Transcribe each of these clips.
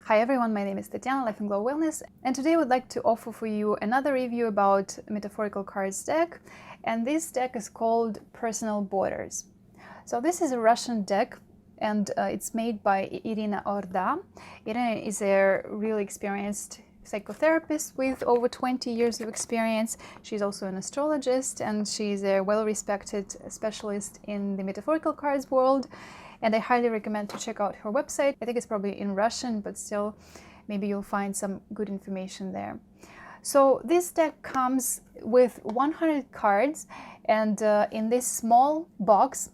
Hi everyone, my name is Tatiana, Life and Glow Wellness, and today I would like to offer for you another review about Metaphorical Cards deck, and this deck is called Personal Borders. So this is a Russian deck, and it's made by Irina Orda. Irina is a really experienced psychotherapist with over 20 years of experience. She's also an astrologist, and she's a well-respected specialist in the metaphorical cards world. And I highly recommend to check out her website. I think it's probably in Russian, but still, maybe you'll find some good information there. So this deck comes with 100 cards, and in this small box.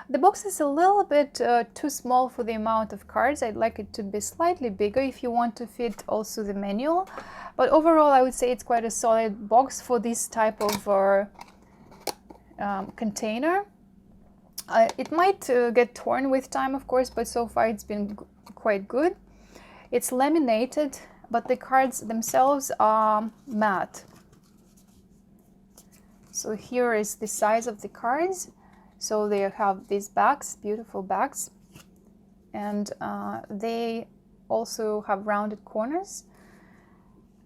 The box is a little bit too small for the amount of cards. I'd like it to be slightly bigger if you want to fit also the manual. But overall, I would say it's quite a solid box for this type of container. It might get torn with time, of course, but so far it's been quite good. It's laminated, but the cards themselves are matte. So here is the size of the cards. So they have these backs, beautiful backs, and they also have rounded corners.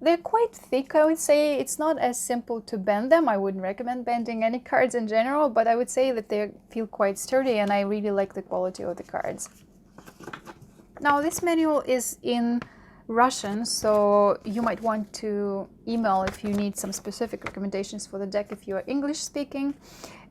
They're quite thick, I would say. It's not as simple to bend them. I wouldn't recommend bending any cards in general, but I would say that they feel quite sturdy, and I really like the quality of the cards. Now, this manual is in Russian, so you might want to email if you need some specific recommendations for the deck if you are English speaking.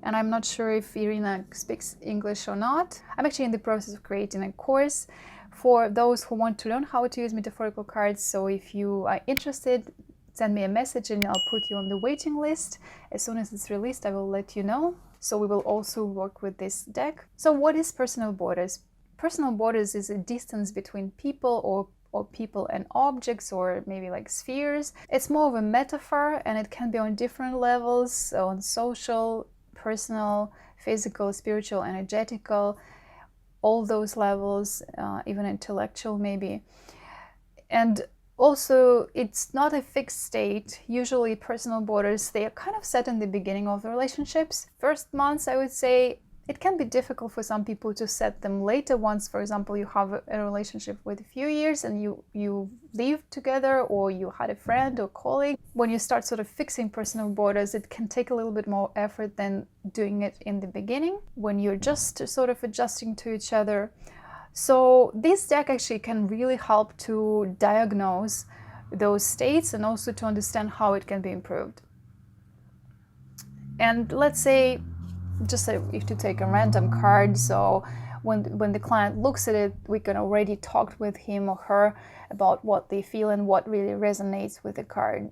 And I'm not sure if Irina speaks English or not. I'm actually in the process of creating a course for those who want to learn how to use metaphorical cards. So if you are interested, send me a message and I'll put you on the waiting list. As soon as it's released, I will let you know. So we will also work with this deck. So what is personal borders? Personal borders is a distance between people or people and objects, or maybe like spheres. It's more of a metaphor, and it can be on different levels, on social, personal, physical, spiritual, energetical, all those levels, even intellectual maybe. And also, it's not a fixed state. Usually personal borders, they are kind of set in the beginning of the relationships. First months, I would say, it can be difficult for some people to set them later. Once, for example, you have a relationship with a few years and you live together, or you had a friend or colleague. When you start sort of fixing personal borders, it can take a little bit more effort than doing it in the beginning, when you're just sort of adjusting to each other. So this deck actually can really help to diagnose those states and also to understand how it can be improved. And let's say, just if to take a random card, so when the client looks at it, we can already talk with him or her about what they feel and what really resonates with the card.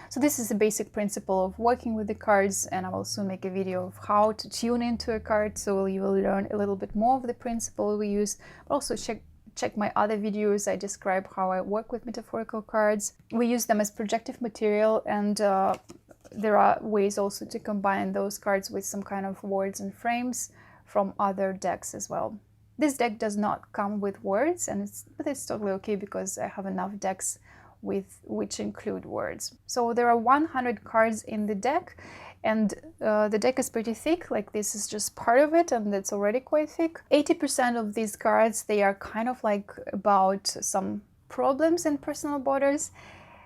So this is a basic principle of working with the cards, and I will soon make a video of how to tune into a card, so you will learn a little bit more of the principle we use. But also check my other videos. I describe how I work with metaphorical cards. We use them as projective material, and there are ways also to combine those cards with some kind of words and frames from other decks as well. This deck does not come with words, but it's totally okay because I have enough decks which include words. So there are 100 cards in the deck, and the deck is pretty thick. Like, this is just part of it, and it's already quite thick. 80% of these cards, they are kind of like about some problems in personal borders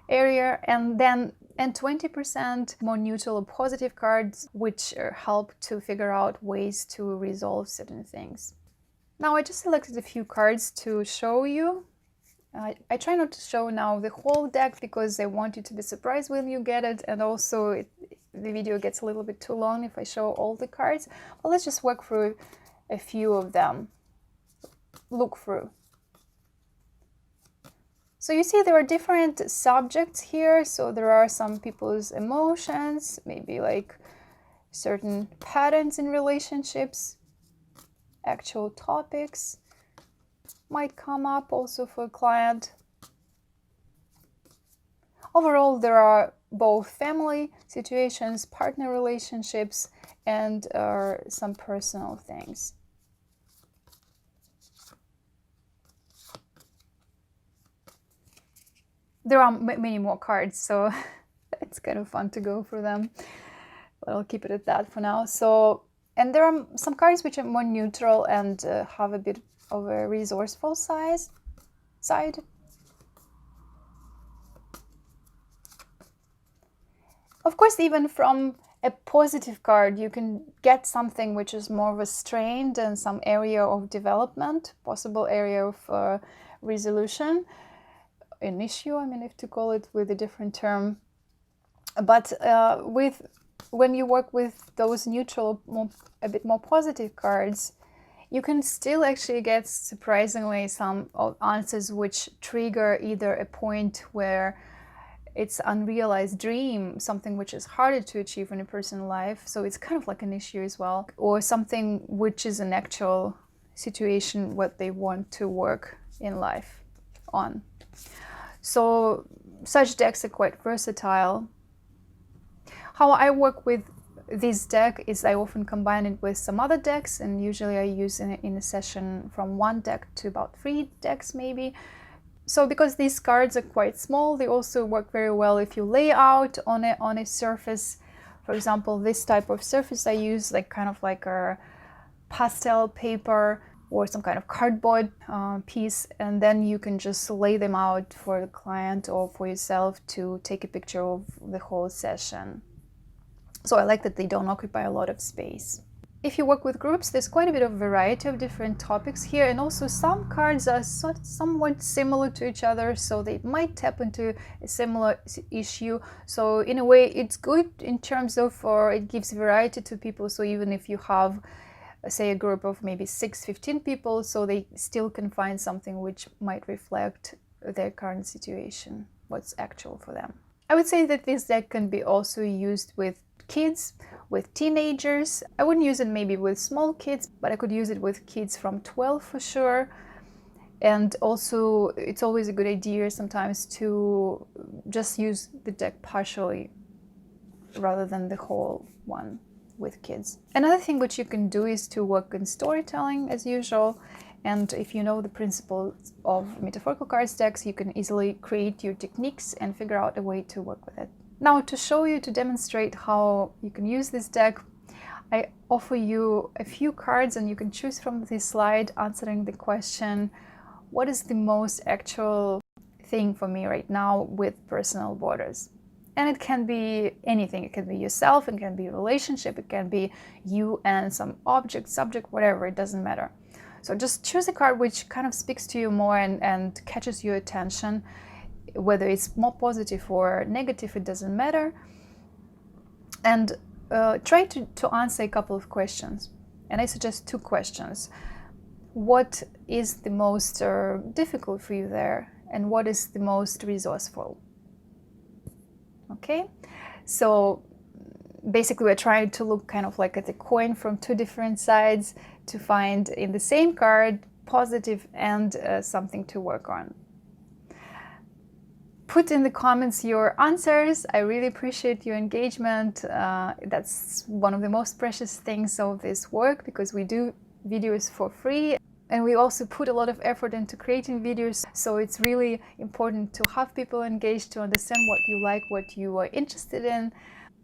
area, and 20% more neutral or positive cards, which help to figure out ways to resolve certain things. Now, I just selected a few cards to show you. I try not to show now the whole deck because I want you to be surprised when you get it, and also the video gets a little bit too long if I show all the cards. But let's just work through a few of them. Look through. So you see there are different subjects here. So there are some people's emotions, maybe like certain patterns in relationships, actual topics might come up also for a client. Overall, there are both family situations, partner relationships, and some personal things. There are many more cards, so it's kind of fun to go through them, but I'll keep it at that for now. So, and there are some cards which are more neutral and have a bit of a resourceful side. Of course, even from a positive card, you can get something which is more restrained and some area of development, possible area of resolution, an issue, I mean, if to call it with a different term. But when you work with those neutral, a bit more positive cards, you can still actually get surprisingly some answers which trigger either a point where it's unrealized dream, something which is harder to achieve in a personal life, so it's kind of like an issue as well, or something which is an actual situation what they want to work in life on. So such decks are quite versatile. How I work with this deck is I often combine it with some other decks, and usually I use in a session from 1 deck to about 3 decks maybe. So because these cards are quite small, they also work very well if you lay out on a surface. For example, this type of surface I use like kind of like a pastel paper or some kind of cardboard piece, and then you can just lay them out for the client or for yourself to take a picture of the whole session. So I like that they don't occupy a lot of space. If you work with groups, there's quite a bit of variety of different topics here, and also some cards are somewhat similar to each other, so they might tap into a similar issue. So in a way, it's good in terms of, or it gives variety to people. So even if you have, say, a group of maybe 6-15 people, so they still can find something which might reflect their current situation, what's actual for them. I would say that this deck can be also used with kids, with teenagers. I wouldn't use it maybe with small kids, but I could use it with kids from 12 for sure. And also it's always a good idea sometimes to just use the deck partially rather than the whole one with kids. Another thing which you can do is to work in storytelling as usual. And if you know the principles of metaphorical cards decks, you can easily create your techniques and figure out a way to work with it. Now, to show you, to demonstrate how you can use this deck, I offer you a few cards and you can choose from this slide answering the question, what is the most actual thing for me right now with personal borders? And it can be anything. It can be yourself, it can be a relationship, it can be you and some object, subject, whatever, it doesn't matter. So just choose a card which kind of speaks to you more and catches your attention. Whether it's more positive or negative, it doesn't matter. And try to answer a couple of questions. And I suggest 2 questions. What is the most difficult for you there? And what is the most resourceful? Okay, so basically we're trying to look kind of like at the coin from 2 different sides to find in the same card positive and something to work on. Put in the comments your answers. I really appreciate your engagement. That's one of the most precious things of this work, because we do videos for free and we also put a lot of effort into creating videos. So it's really important to have people engaged, to understand what you like, what you are interested in,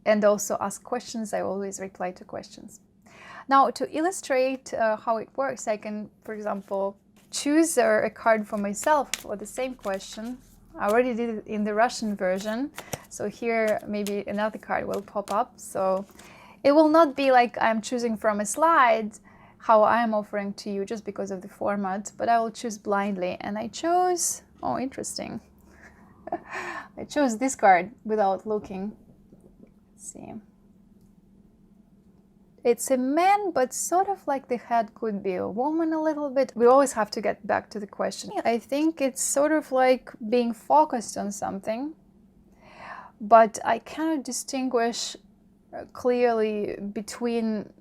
and also ask questions. I always reply to questions. Now, to illustrate how it works, I can, for example, choose a card for myself for the same question. I already did it in the Russian version, so here maybe another card will pop up. So it will not be like I'm choosing from a slide how I am offering to you just because of the format, but I will choose blindly. And I chose, oh, interesting. I chose this card without looking. Let's see. It's a man, but sort of like the head could be a woman a little bit. We always have to get back to the question. I think it's sort of like being focused on something, but I cannot distinguish clearly between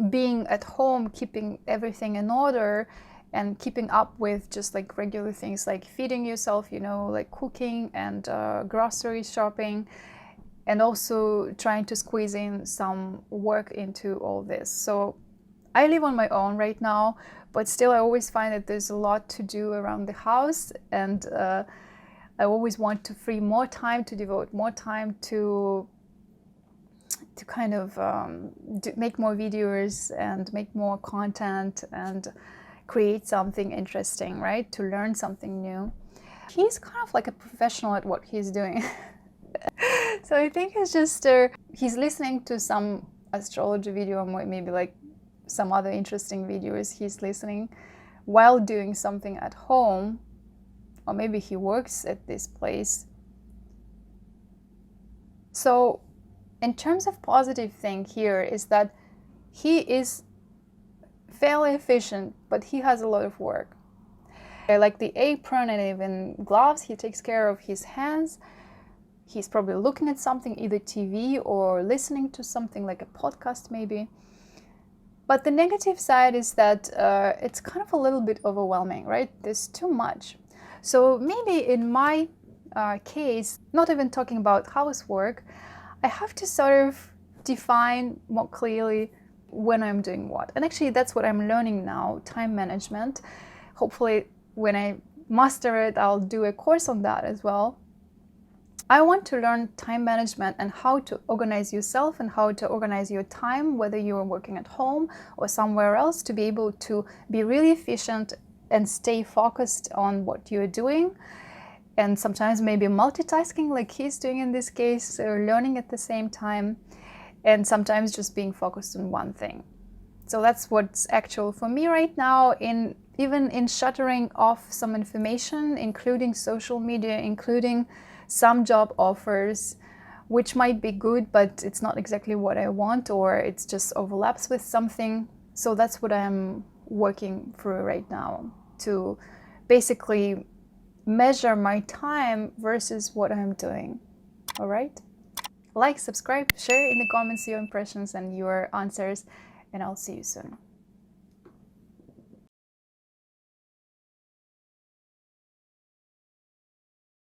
being at home, keeping everything in order, and keeping up with just like regular things like feeding yourself, you know, like cooking and grocery shopping, and also trying to squeeze in some work into all this. So I live on my own right now, but still I always find that there's a lot to do around the house, and I always want to free more time, to devote more time to kind of make more videos and make more content and create something interesting, right? To learn something new. He's kind of like a professional at what he's doing. So I think it's just he's listening to some astrology video, or maybe like some other interesting videos he's listening while doing something at home, or maybe he works at this place. So in terms of positive thing here is that he is fairly efficient, but he has a lot of work. Like the apron and even gloves, he takes care of his hands. He's probably looking at something, either TV or listening to something like a podcast maybe. But the negative side is that it's kind of a little bit overwhelming, right? There's too much. So maybe in my case, not even talking about housework, I have to sort of define more clearly when I'm doing what. And actually that's what I'm learning now, time management. Hopefully when I master it, I'll do a course on that as well. I want to learn time management and how to organize yourself and how to organize your time, whether you're working at home or somewhere else, to be able to be really efficient and stay focused on what you're doing. And sometimes maybe multitasking like he's doing in this case, or learning at the same time, and sometimes just being focused on one thing. So that's what's actual for me right now, even in shuttering off some information, including social media, including some job offers, which might be good, but it's not exactly what I want, or it's just overlaps with something. So that's what I'm working through right now, to basically measure my time versus what I'm doing. All right? Like, subscribe, share in the comments your impressions and your answers, and I'll see you soon.